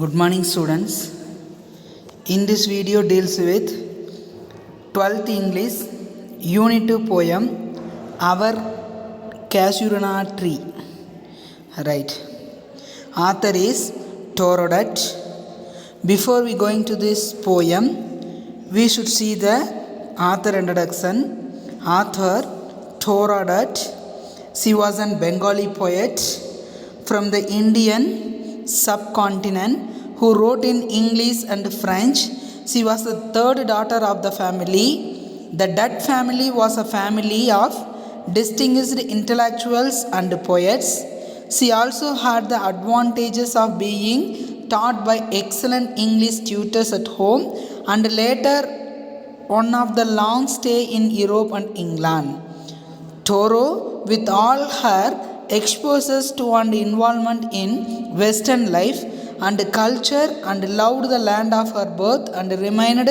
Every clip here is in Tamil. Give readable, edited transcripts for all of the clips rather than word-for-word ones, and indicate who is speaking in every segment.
Speaker 1: Good morning students. In this video deals with 12th English Unit 2 poem Our Casuarina Tree. Right. Author is Torodot. Before we going to this poem, we should see the author introduction. Author Torodot. She was a Bengali poet from the Indian subcontinent who wrote in English and French. She was the third daughter of the family. The Dutt family was a family of distinguished intellectuals and poets. She also had the advantages of being taught by excellent English tutors at home and later one of the long stay in Europe and England. Thoreau, with all her exposures to and involvement in Western life and culture and loved the land of her birth and remained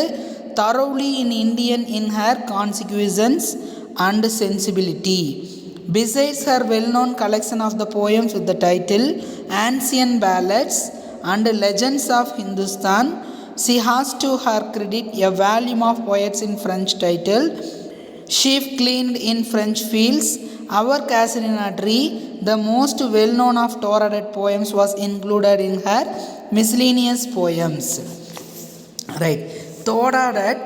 Speaker 1: thoroughly in Indian in her consequences and sensibility. Besides her well-known collection of the poems with the title Ancient Ballads and Legends of Hindustan, she has to her credit a volume of poets in French titled Sheaf Cleaned in French Fields. Our Casuarina Tree, the most well-known of Torodot poems, was included in her miscellaneous poems. Right. Torodot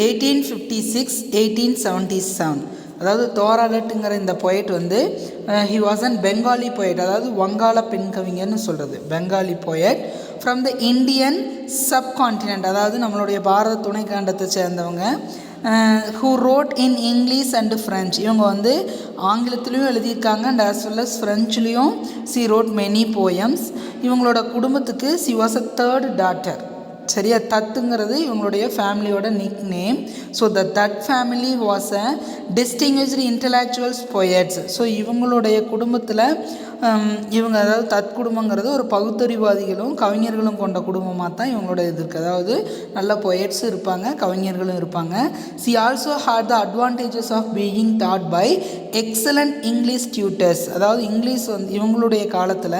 Speaker 1: 1856-1877. அதாவது தோராடட்டுங்கிற இந்த போய்ட் வந்து ஹி வாஸ் அன் பெங்காலி போய்ட், அதாவது வங்காள பெண் கவிஞர்னு சொல்கிறது. Bengali poet from the Indian subcontinent, அதாவது நம்மளுடைய பாரத துணைக்கண்டத்தை சேர்ந்தவங்க. Who wrote in English and French, இவங்க வந்து ஆங்கிலத்துலேயும் எழுதியிருக்காங்க அண்ட் ஆஸ் வெல் அஸ் ஃப்ரெஞ்சுலேயும் சி ரோட் மெனி போயம்ஸ். இவங்களோட குடும்பத்துக்கு she was a third daughter. சரியா, தத்துங்கிறது இவங்களுடைய ஃபேமிலியோட nickname. So that family was a distinguished intellectuals poets. So இவங்களுடைய குடும்பத்தில் இவங்க, அதாவது தத் குடும்பங்கிறது ஒரு பகுத்தறிவாதிகளும் கவிஞர்களும் கொண்ட குடும்பமாக தான் இவங்களோட இது இருக்குது. அதாவது நல்ல பொயட்ஸும் இருப்பாங்க, கவிஞர்களும் இருப்பாங்க. She also had the advantages of being taught by excellent English tutors. அதாவது இங்கிலீஷ் வந்து இவங்களுடைய காலத்தில்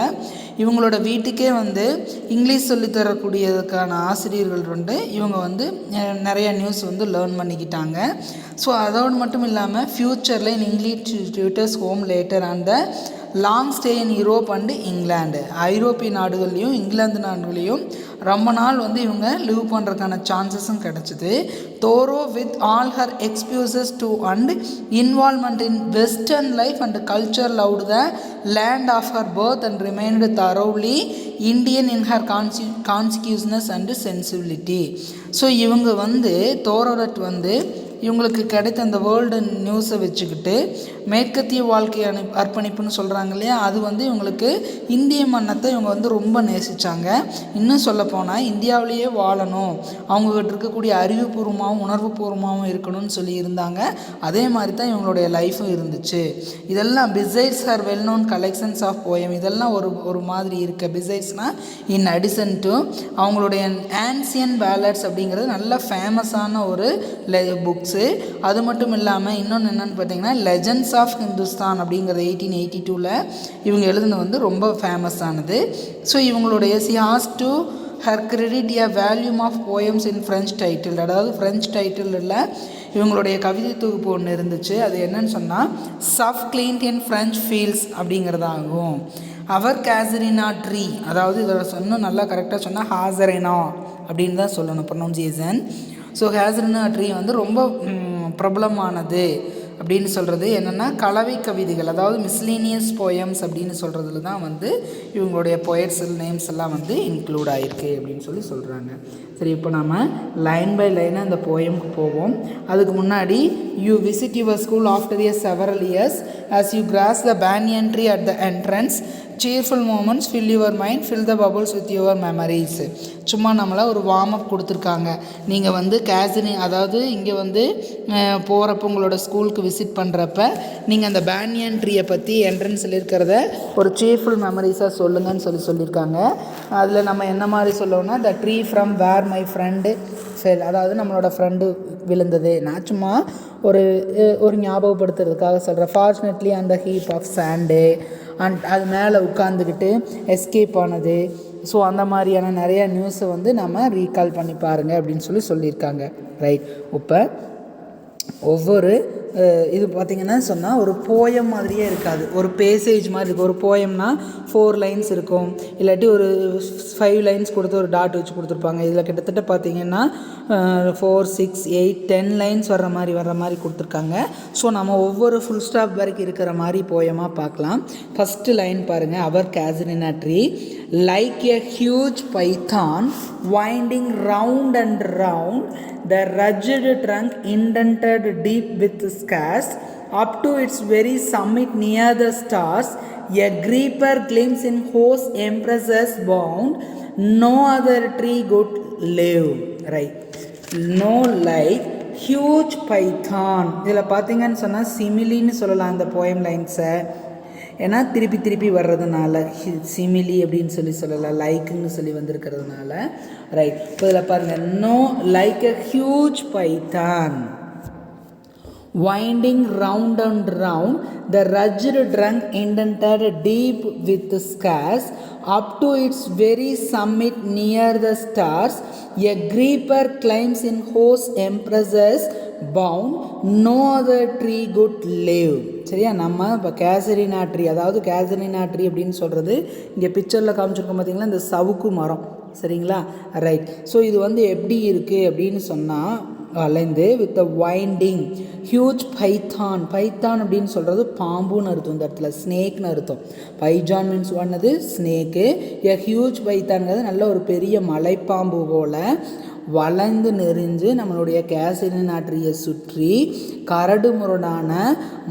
Speaker 1: இவங்களோட வீட்டுக்கே வந்து இங்கிலீஷ் சொல்லித்தரக்கூடியதுக்கான ஆசிரியர்கள் வந்து இவங்க வந்து நிறைய நியூஸ் வந்து லேர்ன் பண்ணிக்கிட்டாங்க. ஸோ அதோடு மட்டும் இல்லாமல் ஃப்யூச்சரில் in English tutors home later அந்த long stay in Europe and England, ஐரோப்பிய நாடுகள்லையும் இங்கிலாந்து நாடுகளையும் ரொம்ப நாள் வந்து இவங்க லிவ் பண்ணுறதுக்கான சான்சஸும் கிடச்சிது. Through with all her exposures to and involvement in western life and culture loved the land of her birth and remained thoroughly Indian in her consciousness and sensibility. So இவங்க வந்து தோரோடட் வந்து இவங்களுக்கு கிடைத்த அந்த வேர்ல்டு நியூஸை வச்சுக்கிட்டு மேற்கத்திய வாழ்க்கை அர்ப்பணிப்புன்னு சொல்கிறாங்க இல்லையா, அது வந்து இவங்களுக்கு இந்திய மன்னத்தை இவங்க வந்து ரொம்ப நேசித்தாங்க. இன்னும் சொல்லப்போனால் இந்தியாவிலேயே வாழணும், அவங்ககிட்ட இருக்கக்கூடிய அறிவுபூர்வமாகவும் உணர்வுபூர்வமாகவும் இருக்கணும்னு சொல்லி இருந்தாங்க. அதே மாதிரி தான் இவங்களுடைய லைஃப்பும் இருந்துச்சு. இதெல்லாம் besides her well known collections of poem, இதெல்லாம் ஒரு மாதிரி இருக்குது. பிசைட்ஸ்னால் இன் அடிஷன் டு அவங்களுடைய ஆன்சியன் பேலட்ஸ் அப்படிங்கிறது நல்ல ஃபேமஸான ஒரு புக்ஸு. அது மட்டும் இல்லாமல் இன்னொன்று என்னென்னு பார்த்தீங்கன்னா லெஜண்ட்ஸ் ஆஃப் ஹிந்துஸ்தான் அப்படிங்கிறது 1882 இவங்க எழுதுனது வந்து ரொம்ப ஃபேமஸ் ஆனது. ஸோ இவங்களுடைய she has to her credit a volume of poems in French title, அதாவது ஃப்ரெஞ்ச் டைட்டிலில் இவங்களுடைய கவிதை தொகுப்பு ஒன்று இருந்துச்சு. அது என்னன்னு சொன்னால் sheaf gleaned in French fields அப்படிங்கிறதாகும். அவர் கேசரினா ட்ரீ, அதாவது இதோட சொன்ன நல்லா கரெக்டாக சொன்னால் ஹாசரினா அப்படின்னு தான் சொல்லணும் ப்ரொனவுன்சியேஷன். ஸோ ஹேசரினா ட்ரீ வந்து ரொம்ப பிரபலமானது அப்படின்னு சொல்கிறது என்னென்னா கலவை கவிதைகள், அதாவது மிஸ்லீனியஸ் போயம்ஸ் அப்படின்னு சொல்கிறதுல தான் வந்து இவங்களுடைய போயட்ஸ் நேம்ஸ் எல்லாம் வந்து இன்க்ளூட் ஆகிருக்கு அப்படின்னு சொல்கிறாங்க. சரி, இப்போ நம்ம லைன் பை லைனாக அந்த போயமுக்கு போவோம். அதுக்கு முன்னாடி you visit your school after a several years as you cross the banyan tree at the entrance cheerful moments fill your mind, fill the bubbles with your memories. சும்மா நம்மளை ஒரு வார்ம் அப் கொடுத்துருக்காங்க. நீங்கள் வந்து அதாவது இங்கே வந்து போகிறப்ப உங்களோட ஸ்கூலுக்கு விசிட் பண்ணுறப்ப நீங்கள் அந்த பேனியன் ட்ரீயை பற்றி என்ட்ரன்ஸில் இருக்கிறத ஒரு சீர்ஃபுல் மெமரிஸாக சொல்லுங்கன்னு சொல்லியிருக்காங்க. அதில் நம்ம என்ன மாதிரி சொல்லணும்னா the tree from where my friend fell, அதாவது நம்மளோட ஃப்ரெண்டு விழுந்தது. நான் சும்மா ஒரு ஞாபகப்படுத்துறதுக்காக சொல்கிறேன். ஃபார்ச்சுனேட்லி அந்த ஹீப் ஆஃப் சாண்டு அண்ட் அது மேலே உட்காந்துக்கிட்டு எஸ்கேப் ஆனது. ஸோ அந்த மாதிரியான நிறையா நியூஸை வந்து நம்ம ரீகால் பண்ணி பாருங்கள் அப்படின்னு சொல்லியிருக்காங்க. ரைட். இப்போ ஒவ்வொரு இது பார்த்திங்கன்னா சொன்னால் ஒரு போயம் மாதிரியே இருக்காது, ஒரு பேசேஜ் மாதிரி இருக்கும். ஒரு போயம்னா 4 லைன்ஸ் இருக்கும், இல்லாட்டி ஒரு 5 லைன்ஸ் கொடுத்து ஒரு டாட் வச்சு கொடுத்துருப்பாங்க. இதில் கிட்டத்தட்ட பார்த்திங்கன்னா 4, 6, 8, 10 லைன்ஸ் வர்ற மாதிரி கொடுத்துருக்காங்க. ஸோ நம்ம ஒவ்வொரு ஃபுல் ஸ்டாப் வரைக்கும் இருக்கிற மாதிரி போயமாக பார்க்கலாம். ஃபஸ்ட்டு லைன் பாருங்கள். அவர் casuarina tree like a huge python winding round and round, the rugged trunk indented deep with scars, up to its very summit near the stars, a creeper gleams in whose empresses bound, no other tree could live. Right. No like huge python. இதில் பார்த்தீங்கன்னு சொன்னால் சிமிலின்னு சொல்லலாம் அந்த போயம் லைன்ஸை. ஏன்னா திருப்பி வர்றதுனால சிமிலி அப்படின்னு சொல்லலாம், லைக்குன்னு சொல்லி வந்திருக்கிறதுனால. ரைட். இப்போ இதில் பாருங்கள். No like a huge python winding round and round, the rugged trunk indented deep with scars, up to its very summit near the stars, a creeper climbs in whose empresses bound, no other tree could live. சரியா? நம்ம இப்போ கேசரினா ட்ரீ, அதாவது கேசரினா ட்ரீ அப்படின்னு சொல்கிறது இங்கே பிக்சரில் காமிச்சிருக்கோம் பார்த்தீங்களா, இந்த சவுக்கு மரம். சரிங்களா? ரைட். ஸோ இது வந்து எப்படி இருக்குது அப்படின்னு சொன்னால் வளைந்து with winding huge Python. Python அப்படின்னு சொல்கிறது பாம்புன்னு அர்த்தம். இந்த இடத்துல ஸ்னேக்னு அர்த்தம். பைஜான் மீன்ஸ் ஒன்னது ஸ்னேக்கு. எ ஹியூஜ் பைத்தான்கிறது நல்ல ஒரு பெரிய மலைப்பாம்பு போல் வளைந்து நெறிஞ்சு நம்மளுடைய கேசரினா ட்ரீயை சுற்றி கரடு முரடான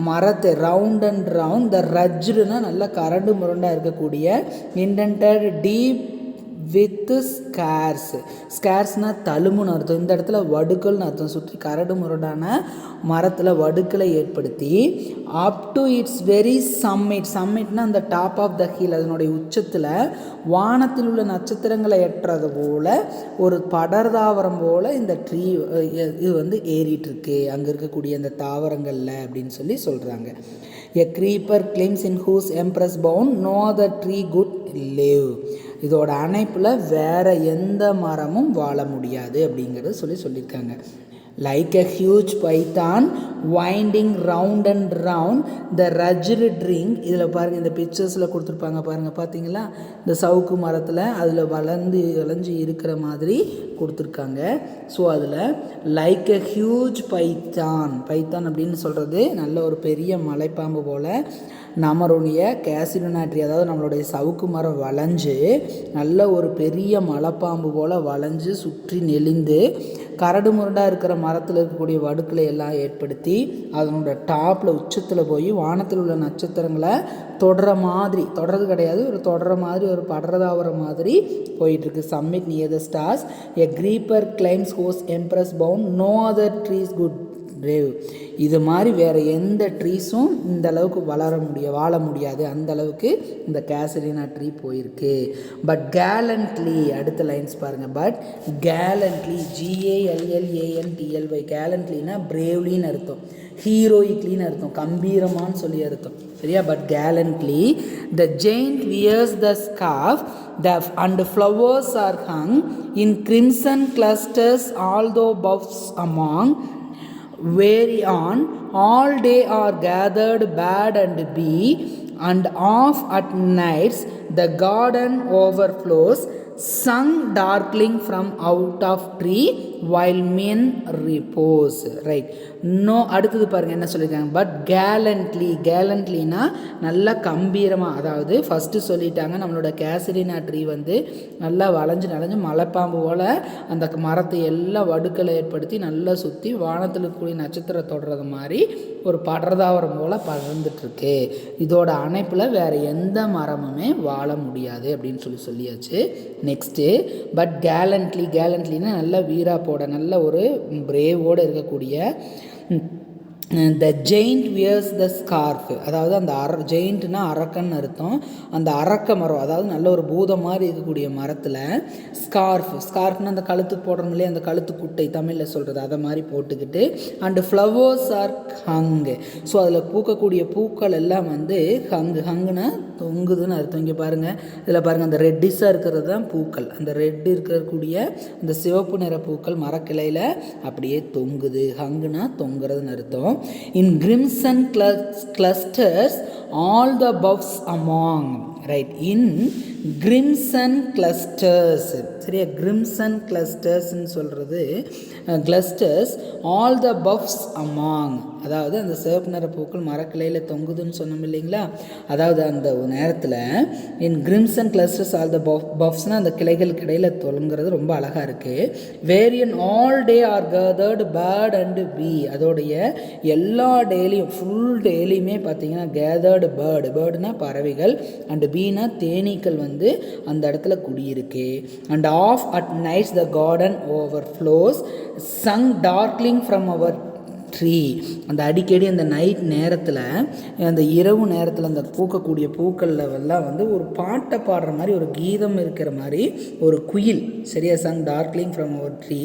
Speaker 1: மரத்தை ரவுண்ட் அண்ட் ரவுண்ட், த ரஜ்டுனா நல்லா கரடு முரண்டாக இருக்கக்கூடிய இன்டென்டட் டீப் வித் ஸ்கேர்ஸ். ஸ்கேர்ஸ்னால் தழும்புன்னு அர்த்தம். இந்த இடத்துல வடுக்கள்னு அர்த்தம். சுற்றி கரடு முரடான மரத்தில் வடுக்களை ஏற்படுத்தி up to its very summit. சம்மிட்னா அந்த டாப் ஆஃப் த ஹில், அதனுடைய உச்சத்தில் வானத்தில் உள்ள நட்சத்திரங்களை ஏற்றது போல் ஒரு படர்தாவரம் போல் இந்த ட்ரீ இது வந்து ஏறிட்டுருக்கு அங்கே இருக்கக்கூடிய அந்த தாவரங்களில் அப்படின்னு சொல்கிறாங்க. A creeper climbs in whose embrace bound, no other tree could live. இதோட அணைப்பில் வேறு எந்த மரமும் வாழ முடியாது அப்படிங்கிறத சொல்லியிருக்காங்க. Like a huge python winding round and round, the rugged trunk. இதில் பாருங்கள், இந்த பிக்சர்ஸில் கொடுத்துருப்பாங்க பாருங்கள், பார்த்தீங்களா? இந்த சவுக்கு மரத்தில் அதில் வளைஞ்சு இருக்கிற மாதிரி கொடுத்துருக்காங்க. ஸோ அதில் like a huge python, Python அப்படின்னு சொல்கிறது நல்ல ஒரு பெரிய மலைப்பாம்பு போல் நம்மளுடைய கேசரினா ட்ரீ, அதாவது நம்மளுடைய சவுக்கு மரம் வளைஞ்சு நல்ல ஒரு பெரிய மலைப்பாம்பு போல் வளைஞ்சு சுற்றி நெளிந்து கரடு முரடாக இருக்கிற மரத்தில் இருக்கக்கூடிய வடுக்களை எல்லாம் ஏற்படுத்தி அதனோட டாப்பில் உச்சத்தில் போய் வானத்தில் உள்ள நட்சத்திரங்களை தொடர்றது கிடையாது, ஒரு தொடர மாதிரி ஒரு படுறதாகிற மாதிரி போயிட்டுருக்கு. Summit near the stars, a creeper climbs whose embrace bound, no other trees could rave. இது மாதிரி வேறு எந்த ட்ரீஸும் இந்த அளவுக்கு வாழ முடியாது, அந்த அளவுக்கு இந்த கேசரினா ட்ரீ போயிருக்கு. பட் கேலண்ட்லி, அடுத்த லைன்ஸ் பாருங்கள். பட் கேலண்ட்லி, GALLANTLY, கேலண்ட்லினா பிரேவ்லின்னு அர்த்தம், ஹீரோயிக்லின்னு அர்த்தம், கம்பீரமானு சொல்லி அர்த்தம். சரியா? But gallantly the giant wears the scarf and flowers are hung in crimson clusters, although buffs among, whereon all day are gathered bad and bee, and off at nights the garden overflows, sung darkling from out of tree while men repose. Right. அடுத்தது பாருங்கள் என்ன சொல்லியிருக்காங்க. பட் கேலண்ட்லினா நல்லா கம்பீரமாக, அதாவது ஃபஸ்ட்டு சொல்லிட்டாங்க நம்மளோட கேசரினா ட்ரீ வந்து நல்லா வளைஞ்சு மலைப்பாம்பு போல் அந்த மரத்தை எல்லாம் வடுக்களை ஏற்படுத்தி நல்லா சுற்றி வானத்தில் இருக்கக்கூடிய நட்சத்திரம் தொடுறது மாதிரி ஒரு படர்தாவரம் போல் பறந்துட்டுருக்கு. இதோட அணைப்பில் வேறு எந்த மரமுமே வாழ முடியாது அப்படின்னு சொல்லியாச்சு. நெக்ஸ்ட்டு பட் கேலண்ட்லினா நல்ல வீராப்போட நல்ல ஒரு பிரேவோடு இருக்கக்கூடிய த ஜெயிண்ட் வியர்ஸ் த ஸ்கார்ஃப், அதாவது அந்த ஜெயிண்ட்னா அரக்கன்னு அர்த்தம். அந்த அரக்க மரம், அதாவது நல்ல ஒரு பூதம் மாதிரி இருக்கக்கூடிய மரத்தில் ஸ்கார்ஃப்னா அந்த கழுத்துக்கு போடுறோம் இல்லையா, அந்த கழுத்து குட்டை தமிழில் சொல்கிறது, அதை மாதிரி போட்டுக்கிட்டு அண்டு ஃப்ளவர்ஸ் ஆர் ஹங்கு. ஸோ அதில் பூக்கக்கூடிய பூக்கள் எல்லாம் வந்து ஹங்குனா தொங்குதுன்னு அர்த்தம். இங்கே பாருங்கள், இதில் பாருங்கள், அந்த ரெட்டிஸாக இருக்கிறது தான் பூக்கள். அந்த ரெட்டு இருக்கக்கூடிய அந்த சிவப்பு நிற பூக்கள் மரக்கிளையில் அப்படியே தொங்குது. ஹங்குனா தொங்குறதுன்னு அர்த்தம். In crimson clusters all the buffs among, right, in crimson clusters, சரியா, crimson clusters ன்னு சொல்கிறது clusters all the buffs among, அதாவது அந்த சிவப்பு நிற பூக்கள் மரக்கிளையில் தொங்குதுன்னு சொன்னோம் இல்லைங்களா. அதாவது அந்த நேரத்தில் in crimson clusters all the பஃப்ஸ்னால் அந்த கிளைகளுக்கு இடையில் தொங்குறது ரொம்ப அழகாக இருக்குது. Whereon all day are gathered bird and bee, அதோடைய எல்லா டெய்லியும் ஃபுல் டெய்லியுமே பார்த்தீங்கன்னா கேதர்டு பேர்டுனா பறவைகள், அண்டு பீனா தேனீக்கள் வந்து அந்த இடத்துல குடியிருக்கு. And oft at nights the garden overflows sung darkling from our tree, அந்த அடிக்கடி அந்த நைட் நேரத்தில், அந்த இரவு நேரத்தில் அந்த பூக்கக்கூடிய பூக்களில் எல்லாம் வந்து ஒரு பாட்டை பாடுற மாதிரி, ஒரு கீதம் இருக்கிற மாதிரி ஒரு குயில், சரியா, sung darkling from our tree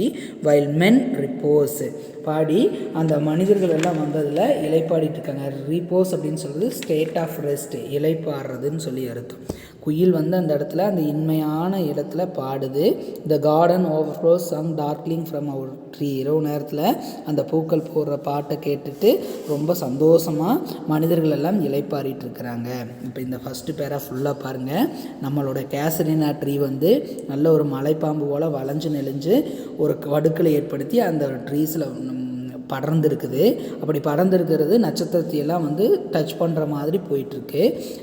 Speaker 1: while men repose, பாடி அந்த மனிதர்கள் எல்லாம் வந்ததில் இலைப்பாடிட்டு இருக்காங்க. ரிப்போஸ் அப்படின்னு சொல்கிறது ஸ்டேட் ஆஃப் ரெஸ்ட், இலைப்பாடுறதுன்னு சொல்லி அர்த்தம். குயில் வந்து அந்த இடத்துல அந்த இன்மையான இடத்துல பாடுது. The garden overflow sung darkling from our tree, இரவு நேரத்தில் அந்த பூக்கள் போடுற பாட்டை கேட்டுட்டு ரொம்ப சந்தோஷமாக மனிதர்கள் எல்லாம் இலைப்பாரிட்டு இருக்கிறாங்க. இப்போ இந்த ஃபஸ்ட்டு பேரா ஃபுல்லாக பாருங்கள். நம்மளோட கேசரினா ட்ரீ வந்து நல்ல ஒரு மலைப்பாம்பு போல் வளைஞ்சு நெளிஞ்சு ஒரு வடுக்களை ஏற்படுத்தி அந்த ட்ரீஸில் படர்ந்துருக்குது. அப்படி படர்ந்துருக்கிறது நட்சத்திரத்தையெல்லாம் வந்து டச் பண்ணுற மாதிரி போயிட்டுருக்கு.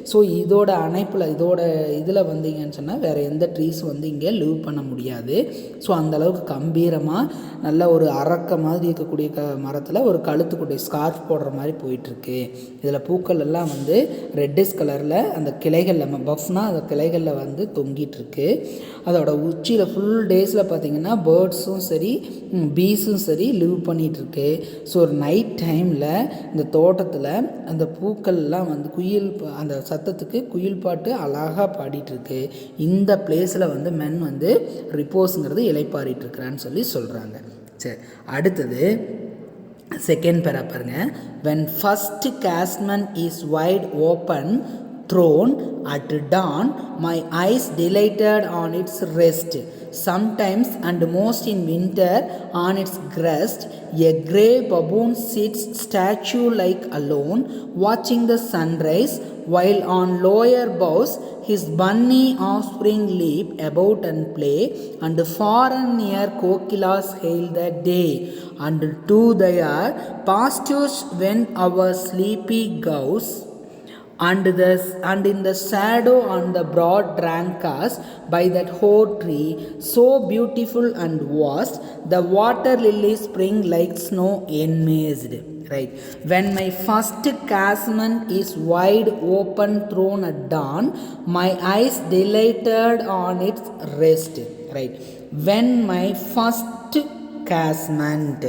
Speaker 1: ஸோ இதோட இதில் வந்தீங்கன்னு சொன்னால் வேறு எந்த ட்ரீஸும் வந்து இங்கே லிவ் பண்ண முடியாது. ஸோ அந்தளவுக்கு கம்பீரமாக நல்ல ஒரு அரக்க மாதிரி இருக்கக்கூடிய மரத்தில் ஒரு கழுத்துக்குடைய ஸ்கார்ஃப் போடுற மாதிரி போயிட்டுருக்கு. இதில் பூக்கள் எல்லாம் வந்து ரெட்டிஷ் கலரில் அந்த கிளைகளில், பஃப்னால் அந்த கிளைகளில் வந்து தொங்கிட்டுருக்கு. அதோட உச்சியில் ஃபுல் டேஸில் பார்த்திங்கன்னா பேர்ட்ஸும் சரி பீஸும் சரி லிவ் பண்ணிகிட்ருக்கு. ஸோ ஒரு நைட் டைமில் இந்த தோட்டத்தில் அந்த பூக்கள்லாம் வந்து அந்த சத்தத்துக்கு குயில் பாட்டு அழகாக பாடிட்டுருக்கு. இந்த பிளேஸில் வந்து மென் வந்து ரிப்போஸுங்கிறது இலைப்பாரிட்டுருக்கிறான்னு சொல்லி சொல்கிறாங்க. சரி, அடுத்தது செகண்ட் பேரா பாருங்க. when first casement is wide open thrown at dawn, my eyes delighted on its rest. Sometimes and most in winter on its crest, a grey baboon sits statue-like alone, watching the sunrise, while on lower boughs his bunny offspring leap about and play, and far and near kokilas hail the day, and to their pastures went our sleepy cows, and in the shadow on the broad branches by that hoar tree, so beautiful and vast, the water lilies spring like snow enmazed. Right, when my first casement is wide open thrown at dawn, my eyes delighted on its rest. Right, when my first casement,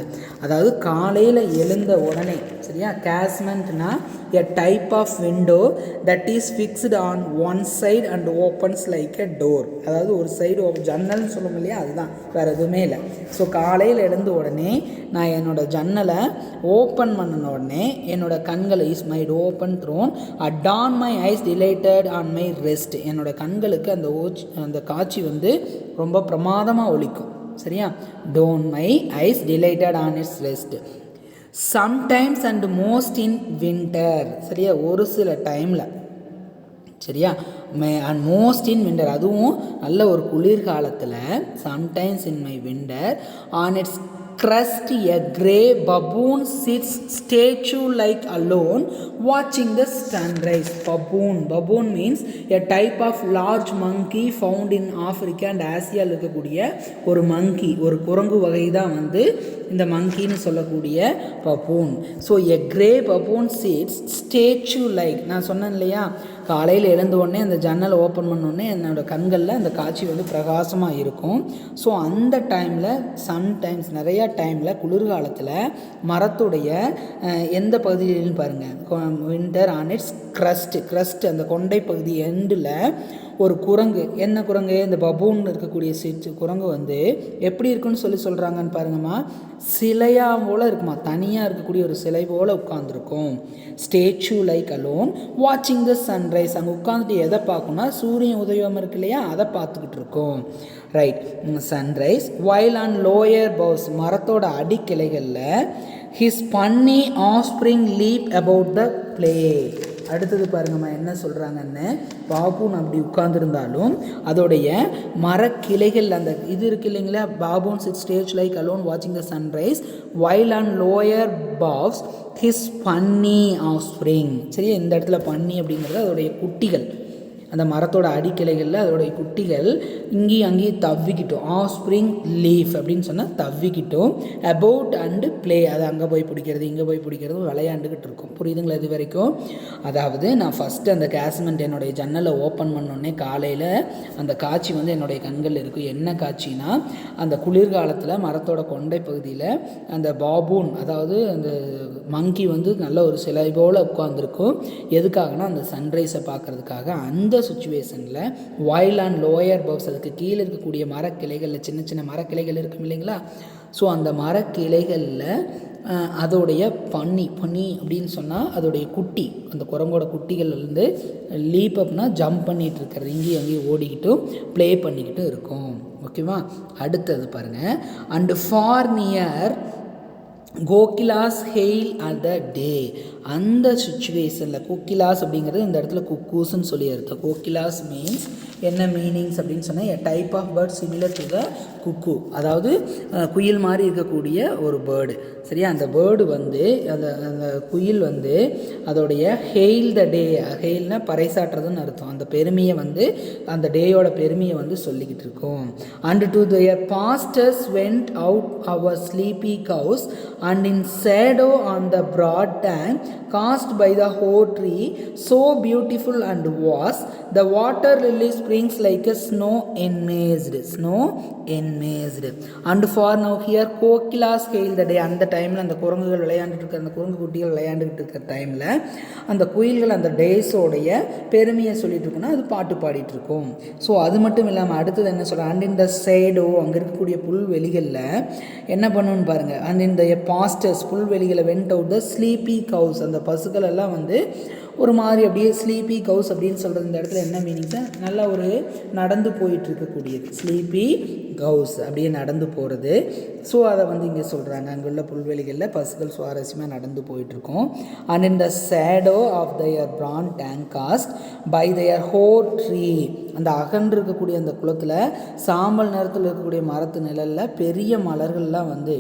Speaker 1: அதாவது காலையில் எழுந்த உடனே, சரியா, கேஸ்மெண்ட்னா a type of window that is fixed on one side and opens like a door. அதாவது ஒரு சைடு ஜன்னல்னு சொல்லும் இல்லையா, அதுதான், வேறு எதுவுமே இல்லை. ஸோ காலையில் எழுந்த உடனே நான் என்னோடய ஜன்னலை ஓப்பன் பண்ணின உடனே என்னோடய கண்களை is my open thrown at dawn my eyes delighted on my rest, என்னோடய கண்களுக்கு அந்த காட்சி வந்து ரொம்ப பிரமாதமாக ஒலிக்கும். சரியா, dawn my eyes delighted on its rest. Sometimes and most in winter, சரியா, ஒரு சில டைமில், சரியா, அண்ட் மோஸ்ட் இன் வின்டர், அதுவும் நல்ல ஒரு குளிர்காலத்தில், sometimes in my winter on it's crest a grey baboon sits statue like alone watching the sunrise. Baboon means a type of large monkey found in Africa and Asia. இருக்கக்கூடிய ஒரு monkey, ஒரு குரங்கு வகை தான் வந்து இந்த மங்கின்னு சொல்லக்கூடிய baboon. So a grey baboon sits statue like, நான் சொன்னேன் இல்லையா, காலையில் எழுந்த உடனே அந்த ஜன்னலை ஓப்பன் பண்ணோடனே என்னோடய கண்களில் அந்த காட்சி வந்து பிரகாசமாக இருக்கும். ஸோ அந்த டைமில் சம்டைம்ஸ் நிறையா டைமில் குளிர்காலத்தில் மரத்துடைய எந்த பகுதியிலும் பாருங்கள், வின்டர் ஆன் இட்ஸ் crest அந்த கொண்டை பகுதி எண்டில் ஒரு குரங்கு, என்ன குரங்கு, இந்த பபூன் இருக்கக்கூடிய குரங்கு வந்து எப்படி இருக்குன்னு சொல்கிறாங்கன்னு பாருங்கம்மா. சிலையாக போல் இருக்குமா, தனியாக இருக்கக்கூடிய ஒரு சிலை போல் உட்காந்துருக்கும். ஸ்டேச்சு லைக் அலோன் வாட்சிங் த சன்ரைஸ். அங்கே உட்காந்துட்டு எதை பார்க்கணும்னா சூரியன் உதயம் இருக்கு இல்லையா, அதை பார்த்துக்கிட்டு இருக்கோம். Right, sunrise while on lower boughs, மரத்தோட அடிக்கிளைகளில் his puny offspring leap about the play. அடுத்தது பாருங்கம்மா என்ன சொல்கிறாங்கன்னு, பாபூன் அப்படி உட்கார்ந்துருந்தாலும் அதோடைய மரக்கிளைகள் அந்த இது இருக்கு இல்லைங்களா, baboon sit stage like alone வாட்சிங் the sunrise while on lower boughs his puny offspring. சரியா, இந்த இடத்துல பன்னி அப்படிங்கிறது அதோடைய குட்டிகள், அந்த மரத்தோட அடிக்கிளைகளில் அதோடைய குட்டிகள் இங்கேயும் அங்கேயும் தவ்விக்கிட்டோம். ஆஃப்ஸ்ப்ரிங் லீஃப் அப்படின்னு சொன்னால் தவ்விக்கிட்டோம். அபவுட் அண்டு ப்ளே, அது அங்கே போய் பிடிக்கிறது இங்கே போய் பிடிக்கிறது விளையாண்டுக்கிட்டு இருக்கும். புரியுதுங்களா இது வரைக்கும்? அதாவது நான் ஃபஸ்ட்டு அந்த கேஸ்மெண்ட் என்னுடைய ஜன்னலை ஓப்பன் பண்ணோடனே காலையில் அந்த காட்சி வந்து என்னுடைய கண்கள் இருக்கும். என்ன காட்சினா, அந்த குளிர்காலத்தில் மரத்தோட கொண்டை பகுதியில் அந்த பாபூன், அதாவது அந்த மங்கி வந்து நல்ல ஒரு சிலை போல் உட்காந்துருக்கும். எதுக்காகனா அந்த சன்ரைஸை பார்க்குறதுக்காக. அந்த சுச்சுவேஷனில் வைல் அண்ட் லோயர் பவுஸ், அதுக்கு கீழே இருக்கக்கூடிய மரக்கிளைகளில் சின்ன சின்ன மரக்கிளைகள் இருக்கும் இல்லைங்களா, ஸோ அந்த மரக்கிளைகளில் அதோடைய பன்னி அப்படின்னு சொன்னால் அதோடைய குட்டி, அந்த குரங்கோட குட்டிகள் வந்து லீப் அப்னா ஜம்ப் பண்ணிகிட்டு இருக்கிறது, இங்கேயும் அங்கேயும் ஓடிக்கிட்டும் ப்ளே பண்ணிக்கிட்டும் இருக்கும். ஓகேவா? அடுத்தது பாருங்கள், and far near kokilas hail at the day. அந்த சுச்சுவேஷனில் கோகிலாஸ் அப்படிங்கிறது இந்த இடத்துல குக்கூஸ்ன்னு சொல்லி அர்த்தம். கோகிலாஸ் மீன்ஸ் என்ன மீனிங்ஸ் அப்படின்னு சொன்னால், a type of bird similar to the cuckoo, அதாவது குயில் மாதிரி இருக்கக்கூடிய ஒரு பேர்டு. சரியா, அந்த பேர்டு வந்து அந்த குயில் வந்து அதோடைய ஹெயில் த டே, ஹெயில்னால் பறைசாற்றுறதுன்னு அர்த்தம். அந்த பெருமையை வந்து அந்த டேயோட பெருமையை வந்து சொல்லிக்கிட்டு இருக்கோம். And to their pastures wend out our sleepy cows and in shadow on the broad tank cast by the whole tree so beautiful and vast the water lily springs like a snow enmazed and for now here Kokila's hail the day. அந்த டைமில் அந்த குரங்குகள் விளையாண்டுட்டு இருக்க, அந்த குரங்கு குட்டிகள் விளையாண்டுக்கிட்டு இருக்கிற டைமில் அந்த குயில்கள் அந்த டேஸோடைய பெருமையை சொல்லிட்டு இருக்குன்னா அது பாட்டு பாடிட்டு இருக்கும். ஸோ அது மட்டும் இல்லாமல் அடுத்தது என்ன சொல்கிறேன், அண்ட் இந்த ஷேடோ, அங்கே இருக்கக்கூடிய புல்வெளிகளில் என்ன பண்ணுன்னு பாருங்கள், அண்ட் இந்த பாஸ்டர்ஸ் புல்வெளிகளை wend out the sleepy cows, அந்த பசுக்கள் எல்லாம் வந்து ஒரு மாதிரி அப்படியே ஸ்லீப்பி கவுஸ் அப்படின்னு சொல்கிறது இந்த இடத்துல என்ன மீனிங்ஸா, நல்லா ஒரு நடந்து போயிட்டு இருக்கக்கூடியது, ஸ்லீப்பி கவுஸ் அப்படியே நடந்து போகிறது. ஸோ அதை வந்து இங்கே சொல்கிறாங்க, அங்குள்ள புல்வெளிகளில் பசுக்கள் சுவாரஸ்யமாக நடந்து போயிட்டுருக்கோம். And in the shadow of their broad tank cast by their hoar tree, அந்த அகன்று இருக்கக்கூடிய அந்த குளத்தில் சாம்பல் நேரத்தில் இருக்கக்கூடிய மரத்து நிழலில் பெரிய மலர்கள்லாம் வந்து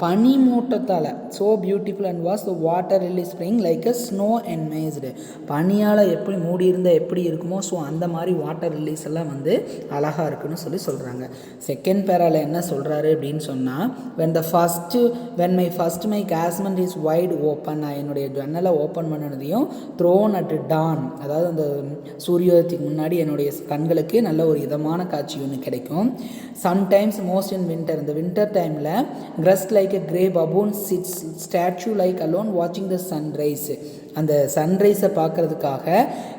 Speaker 1: பனி மூட்டத்தால் so beautiful and was the water lily spring like a snow enmassed, பனியால் எப்படி மூடி இருந்தால் எப்படி இருக்குமோ ஸோ அந்த மாதிரி வாட்டர் லில்லிஸ் எல்லாம் வந்து அழகாக இருக்குன்னு சொல்கிறாங்க. செகண்ட் பேரால என்ன சொல்கிறாரு அப்படின்னு சொன்னால், when my casement is wide open, நான் என்னுடைய ஜன்னலை ஓப்பன் பண்ணினதையும் த்ரோன் அட் டான், அதாவது அந்த சூரியோதயத்துக்கு முன்னாடி என்னுடைய கண்களுக்கு நல்ல ஒரு இதமான காட்சி ஒன்று கிடைக்கும். சம்டைம்ஸ் மோஸ்ட் இன் வின்டர், இந்த வின்டர் டைமில் crust like a grey baboon chits statue like alone வாட்சிங் த சன்ரைஸ், அந்த சன்ரைஸை பார்க்குறதுக்காக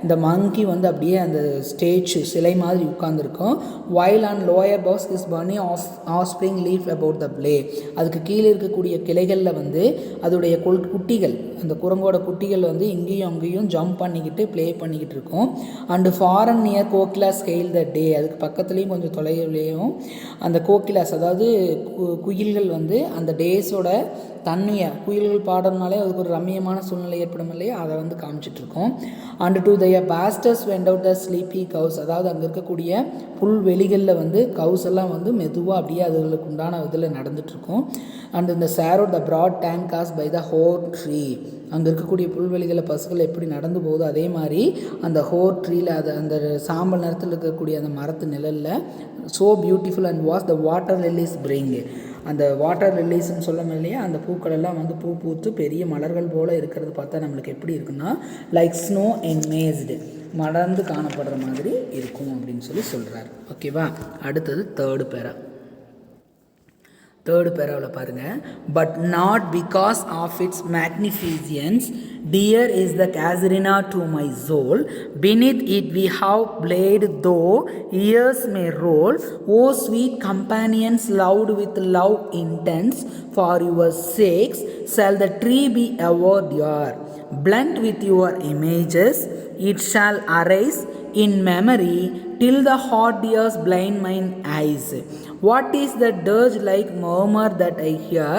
Speaker 1: இந்த மங்கி வந்து அப்படியே அந்த ஸ்டேச்சு சிலை மாதிரி உட்காந்துருக்கும். While on lower boughs his puny offspring leap about the play, அதுக்கு கீழே இருக்கக்கூடிய கிளைகளில் வந்து அதோடைய குட்டிகள், அந்த குரங்கோட குட்டிகள் வந்து இங்கேயும் அங்கேயும் ஜம்ப் பண்ணிக்கிட்டு ப்ளே பண்ணிக்கிட்டு இருக்கும். அண்டு ஃபாரன் நியர் கோகிலாஸ் ஹெயில் த டே, அதுக்கு பக்கத்துலேயும் கொஞ்சம் தொலைவுலேயும் அந்த கோகிலாஸ், அதாவது குயில்கள் வந்து அந்த டேஸோட தன்மையை, குயில்கள் பாடுறதுனாலே அதுக்கு ஒரு ரம்மியமான சூழ்நிலை ஏற்படும் இல்லையா, அதை வந்து காமிச்சிட்ருக்கோம். And to their pastures wend out the sleepy cows, அதாவது அங்கே இருக்கக்கூடிய புல்வெளிகளில் வந்து கவுஸ் எல்லாம் வந்து மெதுவாக அப்படியே அதுகளுக்கு உண்டான இதில் நடந்துகிட்ருக்கும். அண்ட் இந்த shadow the broad tank cast by the hoar tree, அங்கே இருக்கக்கூடிய புல்வெளிகளில் பசுகள் எப்படி நடந்து போகுதோ அதே மாதிரி அந்த ஹோர் ட்ரீயில் அது அந்த சாம்பல் நேரத்தில் இருக்கக்கூடிய அந்த மரத்து நிழலில் so beautiful and was the water lilies bring, அந்த வாட்டர் லில்லிஸ்ன்னு சொல்லணும் இல்லையா, அந்த பூக்கள் எல்லாம் வந்து பூ பூத்து பெரிய மலர்கள் போல் இருக்கிறது பார்த்தா நம்மளுக்கு எப்படி இருக்குன்னா லைக் ஸ்னோ என்மேஸ்டு, மலர்ந்து காணப்படுற மாதிரி இருக்கும் அப்படின்னு சொல்கிறார். ஓகேவா? அடுத்தது தேர்டு பேரா. தேர்டு பேராவில் பாருங்கள், but not because of its magnificence dear is the casuarina to my soul, beneath it we have played though years may roll, O sweet companions loved with love intense, for your sakes shall the tree be ever dear, blent with your images it shall arise in memory till the hot tears blind mine eyes. What is the dirge like murmur that I hear,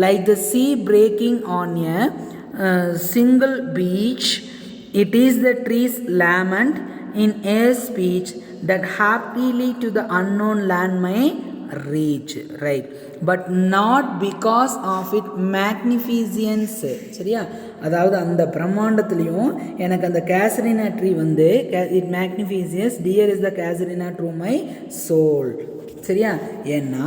Speaker 1: like the sea breaking on a single beach? It is the tree's lament in a speech that happily to the unknown land may reach. Right, but not because of it magnificence. சரியா, அதாவது அந்த பிரம்மாண்டத்துலேயும் எனக்கு அந்த கேசரினா ட்ரீ வந்து it magnificence dear is the casuarina through my soul. சரியா, ஏன்னா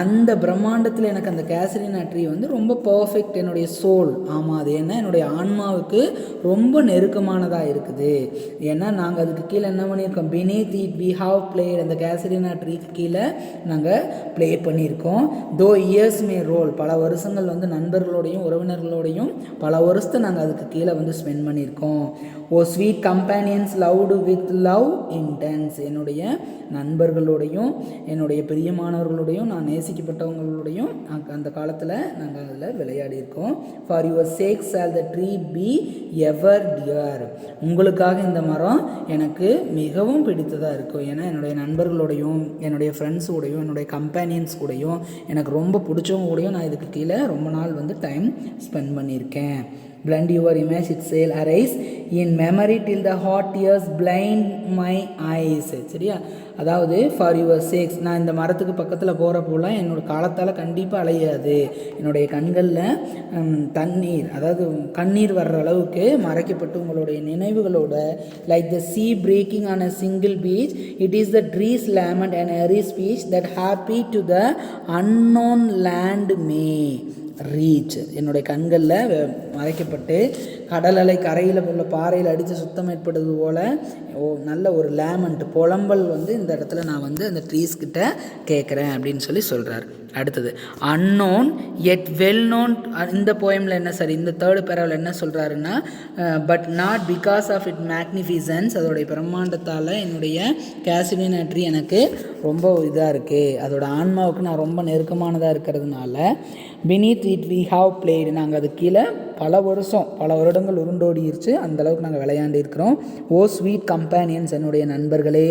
Speaker 1: அந்த பிரம்மாண்டத்தில் எனக்கு அந்த கேசரினா ட்ரீ வந்து ரொம்ப பர்ஃபெக்ட், என்னுடைய சோல். ஆமாம், அது என்ன, என்னுடைய ஆன்மாவுக்கு ரொம்ப நெருக்கமானதாக இருக்குது. ஏன்னா நாங்கள் அதுக்கு கீழே என்ன பண்ணியிருக்கோம், beneath it we have played, அந்த கேசரினா ட்ரீக்கு கீழே நாங்கள் ப்ளே பண்ணியிருக்கோம். தோ இயர்ஸ் மே ரோல், பல வருஷங்கள் வந்து நண்பர்களோடையும் உறவினர்களோடையும் பல வருஷத்தை நாங்கள் அதுக்கு கீழே வந்து ஸ்பெண்ட் பண்ணியிருக்கோம். Oh sweet companions loved with love intense, என்னுடைய நண்பர்களோடையும் என்னுடைய பிரியமானவர்களோடையும் நான் நேசிக்கப்பட்டவங்களோடையும் அந்த காலத்தில் நாங்கள் அதில் விளையாடி இருக்கோம். For your sake shall the tree be ever dear, உங்களுக்காக இந்த மரம் எனக்கு மிகவும் பிடித்ததாக இருக்கும். ஏன்னா என்னுடைய நண்பர்களோடையும் என்னுடைய ஃப்ரெண்ட்ஸ் கூடயும் என்னுடைய கம்பேனியன்ஸ் கூடயும் எனக்கு ரொம்ப பிடிச்சவங்க கூடயும் நான் இதுக்கு கீழே ரொம்ப நாள் வந்து டைம் ஸ்பெண்ட் பண்ணியிருக்கேன். blend your image it shall arise in memory till the hot tears blind my eyes. சரியா, அதாவது ஃபார் யுவர் சேக்ஸ், நான் இந்த மரத்துக்கு பக்கத்தில் போகிறப்போலாம் என்னோடய காலத்தால் கண்டிப்பாக அலையாது. என்னுடைய கண்களில் தண்ணீர், அதாவது கண்ணீர் வர்ற அளவுக்கு மறைக்கப்பட்டு உங்களுடைய நினைவுகளோட like the sea breaking on a single beach it is the trees lament and eerie speech that haply to the unknown land may reach. என்னுடைய கண்களில் மறைக்கப்பட்டு கடல் அலை கரையில் உள்ள பாறையில் அடித்து சுத்தம் ஏற்படுவது போல் நல்ல ஒரு லேமண்ட் புலம்பல் வந்து இந்த இடத்துல நான் வந்து அந்த ட்ரீஸ் கிட்ட கேட்குறேன் அப்படின்னு சொல்லி சொல்கிறார். அடுத்தது அன்னோன் எட் வெல் நோன். இந்த போயமில் என்ன சார், இந்த தேர்டு பேராவில் என்ன சொல்கிறாருன்னா, but not because of it magnificence, அதோடைய பிரம்மாண்டத்தால் என்னுடைய கேசரினா ட்ரீ எனக்கு ரொம்ப இதாக இருக்குது, அதோட ஆன்மாவுக்கு நான் ரொம்ப நெருக்கமானதாக இருக்கிறதுனால beneath it we have played, நாங்கள் அது கீழே பல வருடங்கள் உருண்டோடிருச்சு, அந்தளவுக்கு நாங்கள் விளையாண்டு இருக்கிறோம். ஓ ஸ்வீட் கம்பேனியன்ஸ், என்னுடைய நண்பர்களே,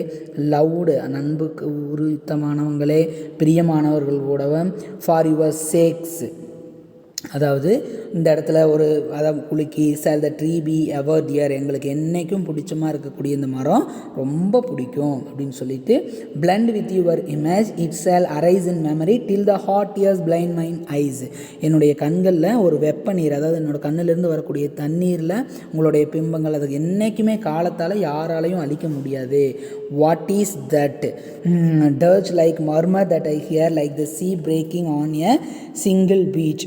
Speaker 1: லவ்டு நண்புக்கு உரித்தமானவங்களே, பிரியமானவர்களோட, ஃபார் யுவர் சேக்ஸ், அதாவது இந்த இடத்துல ஒரு அதாவது குலுக்கி சால் த ட்ரீ பி எவர் டியர், எங்களுக்கு என்றைக்கும் பிடிச்சமாக இருக்கக்கூடிய இந்த மரம் ரொம்ப பிடிக்கும் அப்படின்னு சொல்லிட்டு blend with your image it shall arise in memory till the hot years blind mind eyes. என்னுடைய கண்களில் ஒரு வெப்ப நீர், அதாவது என்னோடய கண்ணிலிருந்து வரக்கூடிய தண்ணீரில் உங்களுடைய பிம்பங்கள், அதுக்கு என்றைக்குமே காலத்தால் யாராலையும் அழிக்க முடியாது. What is that dirge like murmur that I hear like the sea breaking on a single beach.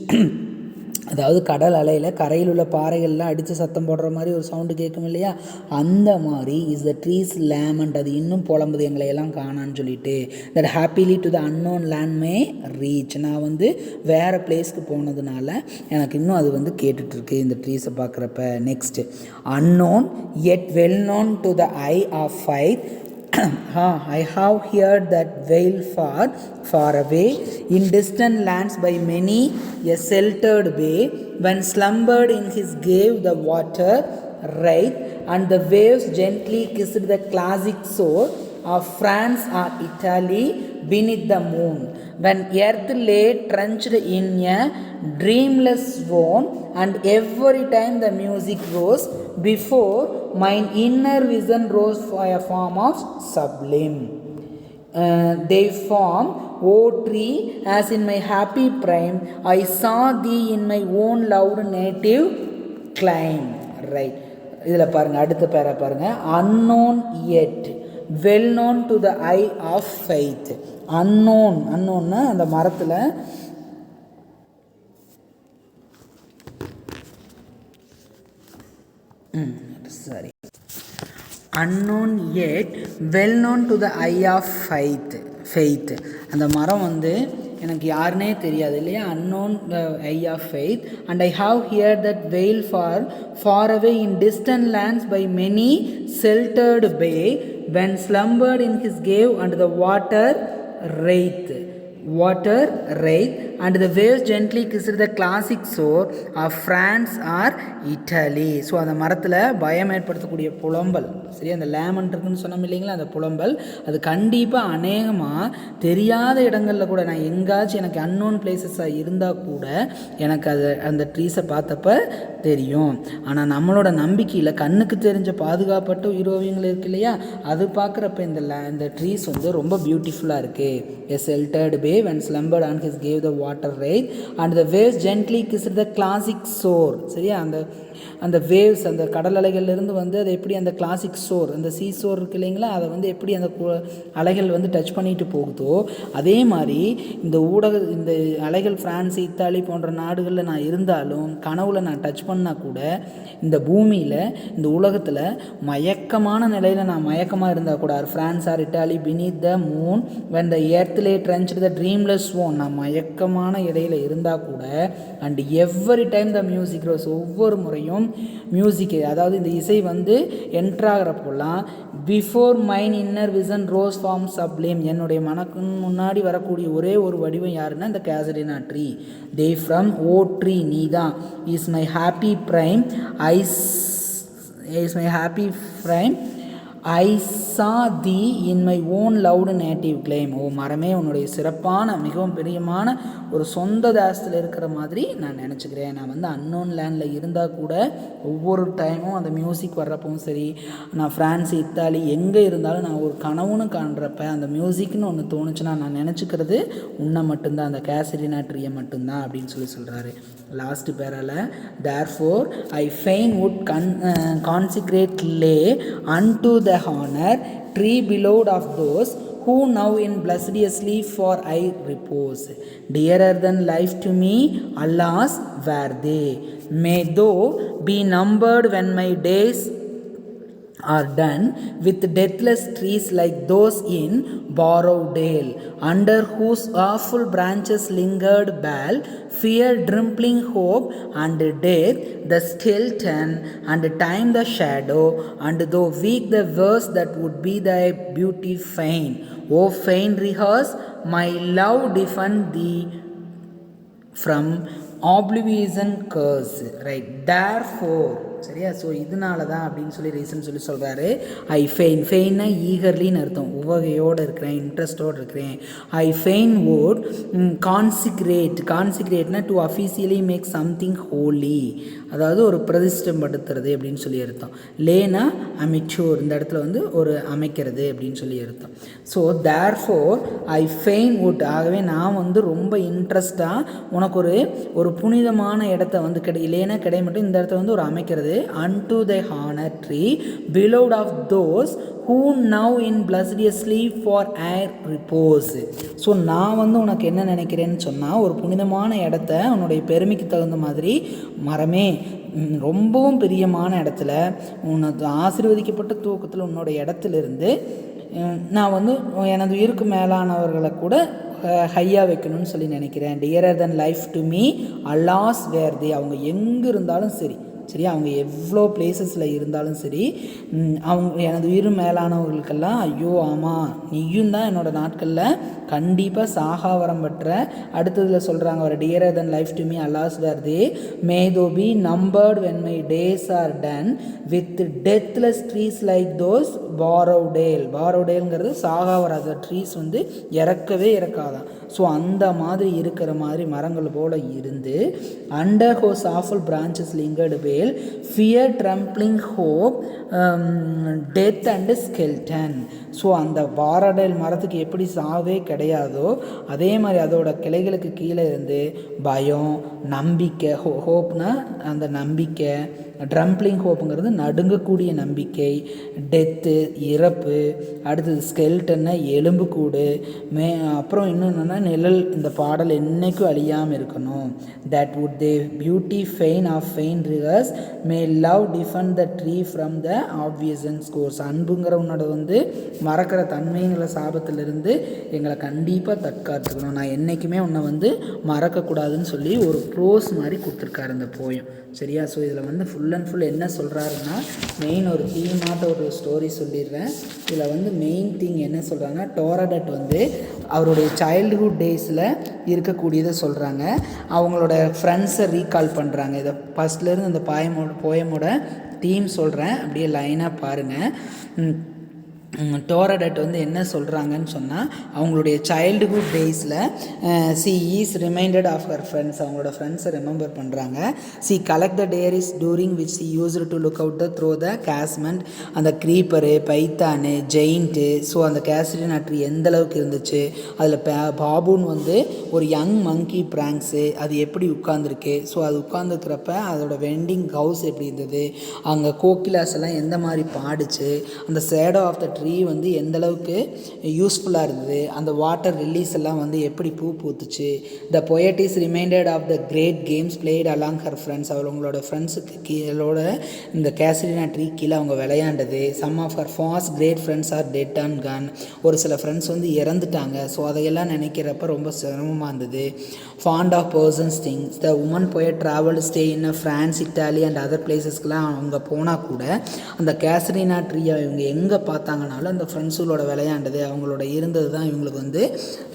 Speaker 1: அதாவது கடல் அலையில் கரையில் உள்ள பாறைகள்லாம் அடித்து சத்தம் போடுற மாதிரி ஒரு சவுண்டு கேட்கும் இல்லையா, அந்த மாதிரி இஸ் த ட்ரீஸ் லேமண்ட், அது இன்னும் புலம்புது எங்களை எல்லாம் காணான்னு சொல்லிட்டு. That happily to the unknown land may reach, நான் வந்து வேறு பிளேஸ்க்கு போனதுனால எனக்கு இன்னும் அது வந்து கேட்டுட்ருக்கு இந்த ட்ரீஸை பார்க்குறப்ப. Next unknown yet well known to the eye of faith. I have heard that wail far away in distant lands by many a sheltered bay, when slumbered in his cave the water writhed and the waves gently kissed the classic shore of France or Italy beneath the moon, when earth lay trenched in a dreamless swoon, and every time the music rose before mine inner vision rose for a form of sublime. They form, O tree, as in my happy prime I saw thee in my own loved native clime. Right, இதில் பாருங்கள், அடுத்த பேரா பாருங்கள். unknown yet well known to the eye of faith. unknownனா அந்த மரத்தில் sorry unknown yet well known to the eye of faith. அந்த மரம் வந்து எனக்கு யாருனே தெரியாது இல்லையா, unknown eye of faith. And I have heard that wail far away in distant lands by many sheltered bay when slumbered in his cave and the water wraith and the waves gently kissed the classic shore of France or Italy. So அந்த மரத்தில் பயம் ஏற்படுத்தக்கூடிய புலம்பல், சரி, அந்த லேமன் இருக்குன்னு சொன்னோம் இல்லைங்களா, அந்த புலம்பல் அது கண்டிப்பாக அநேகமாக தெரியாத இடங்களில் கூட, நான் எங்காச்சும் எனக்கு அன்னோன் பிளேசஸாக இருந்தால் கூட எனக்கு அது அந்த ட்ரீஸை பார்த்தப்ப தெரியும். ஆனால் நம்மளோட நம்பிக்கையில் கண்ணுக்கு தெரிஞ்ச பாதுகாப்பட்ட உயிரோவியங்கள் இருக்கு இல்லையா, அது பார்க்குறப்ப இந்த ட்ரீஸ் வந்து ரொம்ப பியூட்டிஃபுல்லாக இருக்குது. A sheltered bay when slumbered on his gave the water wraith and the waves gently kissed the classic shore. சரியா, அந்த வேவ்ஸ், அந்த கடல் அலைகள்லேருந்து வந்து அது எப்படி அந்த கிளாசிக் ஷோர், அந்த சீ ஷோர் இருக்கு இல்லைங்களா, அதை வந்து எப்படி அந்த அலைகள் வந்து டச் பண்ணிட்டு போகுதோ அதே மாதிரி இந்த அலைகள் பிரான்ஸ், இத்தாலி போன்ற நாடுகளில் நான் இருந்தாலும் கனவுல நான் டச் பண்ணால் கூட இந்த பூமியில், இந்த உலகத்தில் மயக்கமான நிலையில் நான் மயக்கமாக இருந்தால் கூட, France or Italy beneath the moon when the earth lay drenched the dreamless swan, நான் மயக்கமான இடையில் இருந்தால் கூட and every time the music rose, ஒவ்வொரு முறையும் மியூசிக், அதாவது இந்த இசை வந்து என்ட்ராகிறப்போலாம் before mine inner vision rose form sublime, என்னுடைய மனக்கு முன்னாடி வரக்கூடிய ஒரே ஒரு வடிவம் யாருன்னா இந்த casuarina tree. They from oh tree நீதான் is my happy prime I saw thee in my own loved native clime. ஓ மரமே, உன்னுடைய சிறப்பான மிகவும் பிரியமான ஒரு சொந்த தேசத்தில் இருக்கிற மாதிரி நான் நினச்சிக்கிறேன். நான் வந்து அன்னோன் லேண்டில் இருந்தால் கூட ஒவ்வொரு டைமும் அந்த மியூசிக் வர்றப்பவும் சரி, நான் ஃப்ரான்ஸ், இத்தாலி எங்கே இருந்தாலும் நான் ஒரு கனவுன்னு காண்றப்ப அந்த மியூசிக்னு ஒன்று தோணுச்சுன்னா நான் நினச்சிக்கிறது உன்னை மட்டும்தான், அந்த கேசரினா ட்ரீயை மட்டும்தான் அப்படின்னு சொல்கிறாரு. லாஸ்ட் பேரால therefore I fain would consecrate lay unto the honor tree beloved of those who now in blessedest sleep for I repose. Dearer than life to me, alas, were they. May though be numbered when my days are done with deathless trees like those in Borrowdale, under whose awful branches lingered bell, fear, trembling hope, and death the skeleton, and time the shadow, and though weak the verse that would be thy beauty fain. O fain rehearse, my love defend thee from oblivion curse. Right, therefore, சரியா, ஸோ இதனால தான் அப்படின்னு சொல்லி ரீசன் சொல்கிறாரு. ஐ ஃபெயின்னா ஈகர்லின்னு அர்த்தம், உவகையோடு இருக்கிறேன், இன்ட்ரெஸ்டோடு இருக்கிறேன். ஐ ஃபெயின் வுட் கான்சிக்ரேட்னா to officially make something holy, அதாவது ஒரு பிரதிஷ்டப்படுத்துறது அப்படின்னு சொல்லி அர்த்தம். லேனா அமிச்சூர், இந்த இடத்துல வந்து ஒரு அமைக்கிறது அப்படின்னு சொல்லி அர்த்தம். So therefore I fain would, ஆகவே நான் வந்து ரொம்ப இன்ட்ரெஸ்டாக உனக்கு ஒரு புனிதமான இடத்த வந்து லேனா கிடை மட்டும் இந்த இடத்துல வந்து ஒரு அமைக்கிறது. unto the honor tree beloved of those who now in blessed sleep for air repose. So நான் வந்து உனக்கு என்ன நினைக்கிறேன்னு சொன்னால், ஒரு புனிதமான இடத்த உன்னுடைய பெருமைக்கு தகுந்த மாதிரி மரமே, ரொம்பவும் பிரியமான இடத்துல உனக்கு ஆசீர்வதிக்கப்பட்ட தூக்கத்தில் உன்னோட இடத்துலேருந்து நான் வந்து எனது உயிருக்கு மேலானவர்களை கூட ஹையாக வைக்கணும்னு சொல்லி நினைக்கிறேன். Dearer than life to me alas where they, அவங்க எங்கே இருந்தாலும் சரி, சரியா, அவங்க எவ்வளோ பிளேசஸில் இருந்தாலும் சரி, அவங்க எனது உயிர் மேலானவர்களுக்கெல்லாம் ஐயோ ஆமாம் நீயும் தான் என்னோடய நாட்களில் கண்டிப்பாக சாகாவரம் பெற்ற. அடுத்ததில் சொல்கிறாங்க ஒரு dearer than life to me alas where they may though be numbered when my days are done with deathless trees like those பாரோடேல்ங்கிறது சாகாவராத ட்ரீஸ் வந்து இறக்கவே இறக்காதான். ஸோ அந்த மாதிரி இருக்கிற மாதிரி மரங்கள் போல் இருந்து under whose awful branches lingered pale fear trembling hope death and skeleton. So அந்த பாரோடேல் மரத்துக்கு எப்படி சாவே கிடையாதோ அதே மாதிரி அதோட கிளைகளுக்கு கீழே இருந்து பயம், நம்பிக்கை, ஹோப்னா அந்த நம்பிக்கை, ட்ரம்பிளிங் ஹோப்புங்கிறது நடுங்கக்கூடிய நம்பிக்கை, டெத்து இறப்பு, அடுத்தது ஸ்கெல்டன்னா எலும்புக்கூடு, அப்புறம் இன்னும் என்னென்னா நிழல். இந்த பாடல் என்றைக்கும் அழியாமல் இருக்கணும். That would they beauty fain of fain rivers may love defend the tree from the obvious and scorns. அன்புங்கிற உன்னோட வந்து மறக்கிற தன்மைங்கிற சாபத்திலிருந்து எங்களை கண்டிப்பாக தற்காத்துக்கணும், நான் என்றைக்குமே உன்னை வந்து மறக்கக்கூடாதுன்னு சொல்லி ஒரு ப்ரோஸ் மாதிரி கொடுத்துருக்காரு இந்த போயம். சரியா? ஸோ இதில் வந்து ஃபுல் அண்ட் ஃபுல் என்ன சொல்கிறாருன்னா, மெயின் ஒரு தீமாட்ட ஒரு ஸ்டோரி சொல்லிடுறேன். இதில் வந்து மெயின் திங் என்ன சொல்கிறாங்கன்னா, டோராடட் வந்து அவருடைய சைல்டுஹுட் டேஸில் இருக்கக்கூடியதை சொல்கிறாங்க. அவங்களோட ஃப்ரெண்ட்ஸை ரீகால் பண்ணுறாங்க. இதை ஃபஸ்ட்லேருந்து அந்த போயமோட தீம் சொல்கிறேன், அப்படியே லைனாக பாருங்கள். டோராடட் வந்து என்ன சொல்கிறாங்கன்னு சொன்னால், அவங்களுடைய சைல்டுஹுட் டேஸில் she is reminded of her friends, அவங்களோட ஃப்ரெண்ட்ஸை ரிமெம்பர் பண்ணுறாங்க. She collect the dearies during which she used to look out the through the casement, அந்த க்ரீப்பரு, பைத்தானு, ஜெயிண்ட்டு, ஸோ அந்த கேசரினா ட்ரீ எந்த அளவுக்கு இருந்துச்சு, அதில் பாபுன்னு வந்து ஒரு யங் மங்கி பிராங்க்ஸு அது எப்படி உட்காந்துருக்கு, ஸோ அது உட்காந்துருக்கிறப்ப அதோட வெண்டிங் ஹவுஸ் எப்படி இருந்தது, அங்கே கோகிலாஸ் எல்லாம் எந்த மாதிரி பாடிச்சு, அந்த ஷேடோ ஆஃப் த ட்ரீ வந்து எந்த அளவுக்கு யூஸ்ஃபுல்லாக இருந்தது, அந்த வாட்டர் ரிலீஸ் எல்லாம் வந்து எப்படி பூத்துச்சு. த poet is reminded of the great games played along her friends, அவங்களோட ஃப்ரெண்ட்ஸுக்கு கீழோட இந்த கேசரினா ட்ரீ கீழே அவங்க விளையாண்டது. Some of her fast great friends are dead and gone, ஒரு சில ஃப்ரெண்ட்ஸ் வந்து இறந்துட்டாங்க, ஸோ அதையெல்லாம் நினைக்கிறப்ப ரொம்ப சிரமமாக இருந்தது. Fond of persons things, the woman poet traveled stay in France, Italy and other பிளேசஸ்க்கெலாம் அவங்க போனால் கூட அந்த கேசரினா ட்ரீயை இவங்க எங்கே பார்த்தாங்கனாலும் அந்த ஃப்ரெண்ட்ஸுகளோட விளையாண்டது, அவங்களோட இருந்தது தான் இவங்களுக்கு வந்து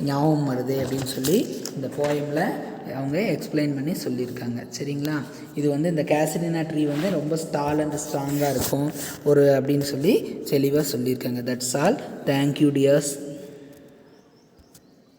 Speaker 1: ஞாபகம் வருது அப்படின்னு சொல்லி இந்த போயமில் அவங்க எக்ஸ்பிளைன் பண்ணி சொல்லியிருக்காங்க. சரிங்களா? இது வந்து இந்த கேசரினா ட்ரீ வந்து ரொம்ப ஸ்டால் அண்ட் ஸ்ட்ராங்காக இருக்கும் ஒரு அப்படின்னு சொல்லி தெளிவாக சொல்லியிருக்காங்க. That's all. Thank you tears.